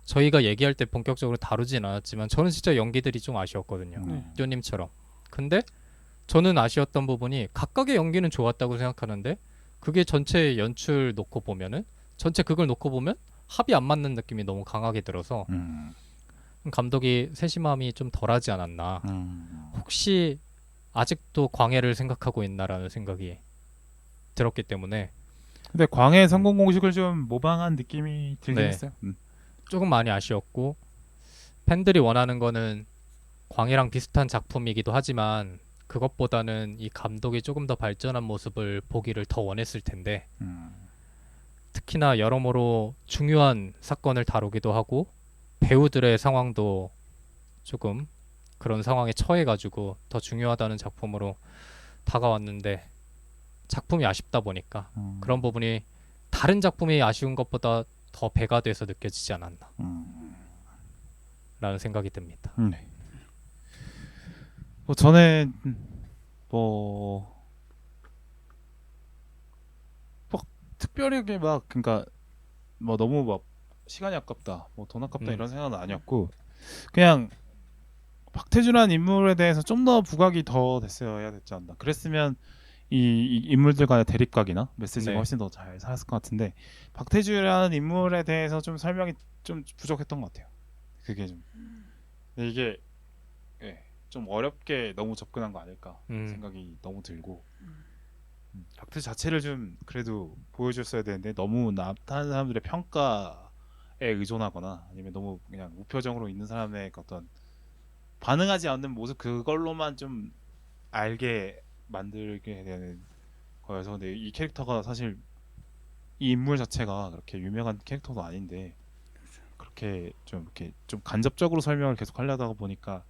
저희가 얘기할 때 본격적으로 다루진 않았지만 저는 진짜 연기들이 좀 아쉬웠거든요. 뚜님처럼. 근데 저는 아쉬웠던 부분이 각각의 연기는 좋았다고 생각하는데 그게 전체 연출 놓고 보면은 전체 그걸 놓고 보면 합이 안 맞는 느낌이 너무 강하게 들어서 감독이 세심함이 좀 덜하지 않았나. 혹시 아직도 광해를 생각하고 있나라는 생각이 들었기 때문에 근데 광해 성공 공식을 좀 모방한 느낌이 들긴 네. 했어요. 조금 많이 아쉬웠고 팬들이 원하는 거는 광해랑 비슷한 작품이기도 하지만 그것보다는 이 감독이 조금 더 발전한 모습을 보기를 더 원했을 텐데 특히나 여러모로 중요한 사건을 다루기도 하고 배우들의 상황도 조금 그런 상황에 처해가지고 더 중요하다는 작품으로 다가왔는데 작품이 아쉽다 보니까 그런 부분이 다른 작품이 아쉬운 것보다 더 배가 돼서 느껴지지 않았나 라는 생각이 듭니다. 네. 뭐 저는 뭐 특별하게 막 그러니까 뭐 너무 막 시간이 아깝다, 뭐 돈 아깝다 이런 생각은 아니었고 그냥 박태준이라는 인물에 대해서 좀 더 부각이 더 됐어야 됐지 않나. 그랬으면 이 인물들 간의 대립각이나 메시지가 네. 훨씬 더 잘 살았을 것 같은데 박태준이라는 인물에 대해서 좀 설명이 좀 부족했던 것 같아요. 그게 좀 근데 이게 좀 어렵게 너무 접근한 거 아닐까 생각이 너무 들고 박태준 자체를 좀 그래도 보여줬어야 되는데 너무 다른 사람들의 평가에 의존하거나 아니면 너무 그냥 무표정으로 있는 사람의 어떤 반응하지 않는 모습 그걸로만 좀 알게 만들게 되는 거여서 근데 이 캐릭터가 사실 이 인물 자체가 그렇게 유명한 캐릭터도 아닌데 그렇게 좀 이렇게 좀 간접적으로 설명을 계속 하려다 보니까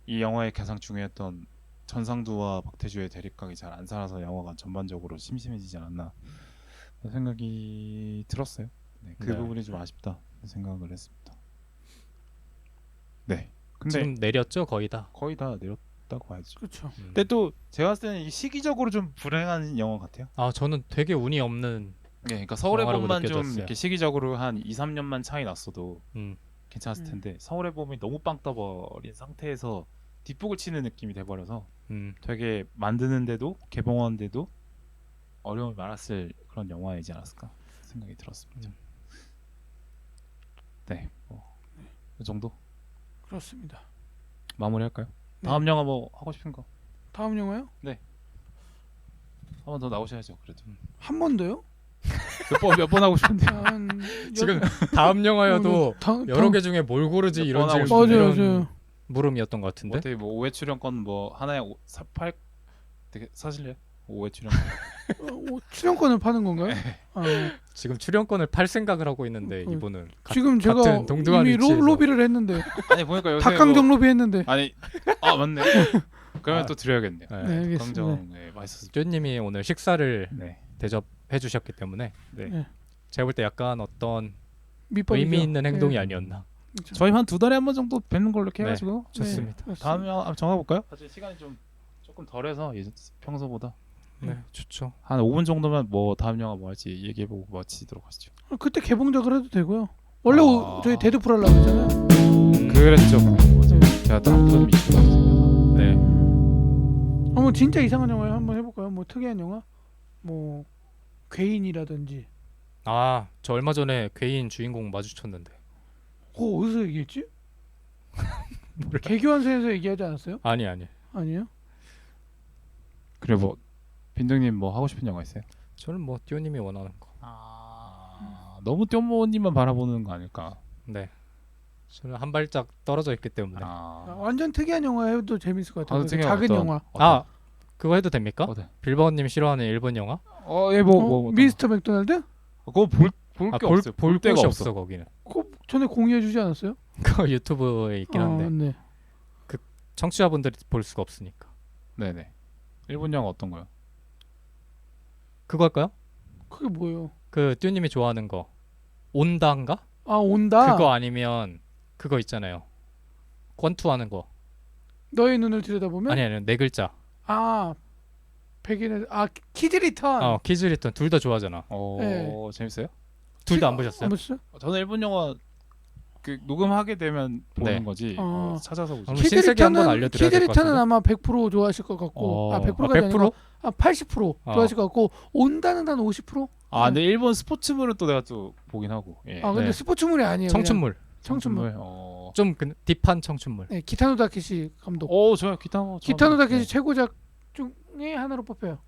이 영화의 가장 중요했던 전상두와 박태주의 대립각이 잘 안 살아서 영화가 전반적으로 심심해지지 않았나 생각이 들었어요. 네, 그 네. 부분이 좀 아쉽다 생각을 했습니다. 네, 근데 지금 내렸죠 거의 다. 거의 다 내렸다고 봐야죠. 그렇죠. 근데 또 제가 봤을 때는 이 시기적으로 좀 불행한 영화 같아요. 아 저는 되게 운이 없는 네, 그러니까 서울의 영화라고 봄만 좀 느껴졌어요. 이렇게 시기적으로 한 2, 3년만 차이 났어도 괜찮았을 음. 텐데 서울의 봄이 너무 빵 떠버린 상태에서 뒷북을 치는 느낌이 돼버려서 되게 만드는데도 개봉하는데도 어려움이 많았을 그런 영화이지 않았을까 생각이 들었습니다. 네, 이 정도 그렇습니다. 마무리할까요? 네. 다음 영화 뭐 하고 싶은 거? 다음 영화요? 한 번 더 나오셔야죠. 그래도 한 번 더요? 몇 번 하고 싶은데. 한 지금 다음 영화여도 여러 개 중에 뭘 고르지 몇 이런 번 하고 질문 맞아요, 이런 맞아요. 물음이었던 것 같은데. 어떻게 뭐 5회 출연권 뭐 하나에 8 되게 사실래요? 5회 출연권. 출연권을 파는 건가요? 아, 지금 출연권을 팔 생각을 하고 있는데 어, 이분은 지금 제가 같은 동등한 이미 위치에서. 로비를 했는데 아니 보니까 요새 닭강정 로비 했는데. 아니 맞네. 그러면 아, 또 드려야겠네요. 네. 네, 알겠습니다. 닭강정 맛있었죠. 쪼님이 오늘 식사를 네. 대접해 주셨기 때문에 네. 제가 볼 때 약간 어떤 밑밥이죠. 의미 있는 행동이 네. 아니었나. 그렇죠. 저희 한 2달에 한 번 정도 뵙는 걸로 이렇게 해가지고 좋습니다. 네, 다음에 한번 정해볼까요? 사실 시간이 좀 조금 덜해서 평소보다 네, 좋죠. 한 5분 정도면 뭐 다음 영화 뭐 할지 얘기해보고 마치도록 하시죠. 그때 개봉작을 해도 되고요. 원래 아. 저희 데드풀 하려고 했잖아요. 그랬죠. 맞아요. 제가 또 한편 미치고 생겨서. 네. 한번 진짜 이상한 영화 한번 해볼까요? 뭐 특이한 영화? 뭐 괴인이라든지. 아, 저 얼마 전에 괴인 주인공 마주쳤는데. 그거 어디서 얘기했지? 개교환생에서 얘기하지 않았어요? 아니. 아니에요? 그래 뭐 빈정님 뭐 하고 싶은 영화 있어요? 저는 뭐 띠오님이 원하는 거. 너무 똠모님만 바라보는 거 아닐까? 네. 저는 한 발짝 떨어져 있기 때문에. 완전 특이한 영화 해도 재밌을 것 같아요. 특이한 작은 어떤- 영화. 아, 그거 해도 됩니까? 어때? 빌버님 싫어하는 일본 영화? 뭐 미스터 맥도날드? 그거 볼게 없어요. 볼 데가 곳이 없어 거기는. 그거 전에 공유해주지 않았어요? 그거 유튜브에 있긴 한데 네. 청취자분들이 볼 수가 없으니까. 네네. 일본 영화 어떤 거요? 그거 할까요? 그게 뭐예요? 그 띠오님이 좋아하는 거. 온다인가? 아 온다. 그거 아니면 그거 있잖아요. 권투하는 거. 너의 눈을 들여다보면. 아니 네 글자. 아 백인의 키즈 리턴. 키즈 리턴 둘 다 좋아하잖아. 네. 재밌어요? 둘 다 안 보셨어요? 안 보셨어요? 저는 일본 영화 그 녹음하게 되면 보는 네. 거지 찾아서 보죠. 그럼 신세계 한번 알려드려야 키즈 될 것 리턴은 같은데. 아마 100% 좋아하실 것 같고 100%가 100%? 아니라 80% 좋아하실 것 같고 온다는 한 50%? 근데 일본 스포츠물은 또 내가 또 보긴 하고. 예. 근데 네. 스포츠물이 아니에요. 청춘물. 청춘물. 좀 딥한 청춘물. 네, 기타노 다케시 감독. 좋아요. 기타노. 기타노 다케시 최고작 중에 하나로 뽑혀요.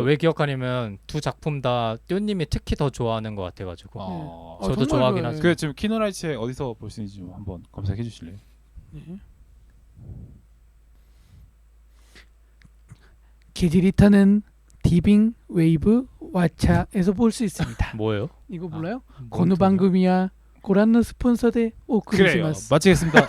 왜 기억하냐면 두 작품 다 뚠님이 특히 더 좋아하는 것 같아가지고. 저도 정말 좋아하긴 좋아해요. 하죠. 그 지금 키노라이츠에 어디서 볼 수 있는지 좀 한번 검색해 주실래요? 네. 계절이 타는 디빙 웨이브 와차에서 볼 수 있습니다. 뭐예요? 이거 몰라요? 뭔 고노 방금이야 고란노 스폰서 대 오 그래요. 크리스마스. 마치겠습니다.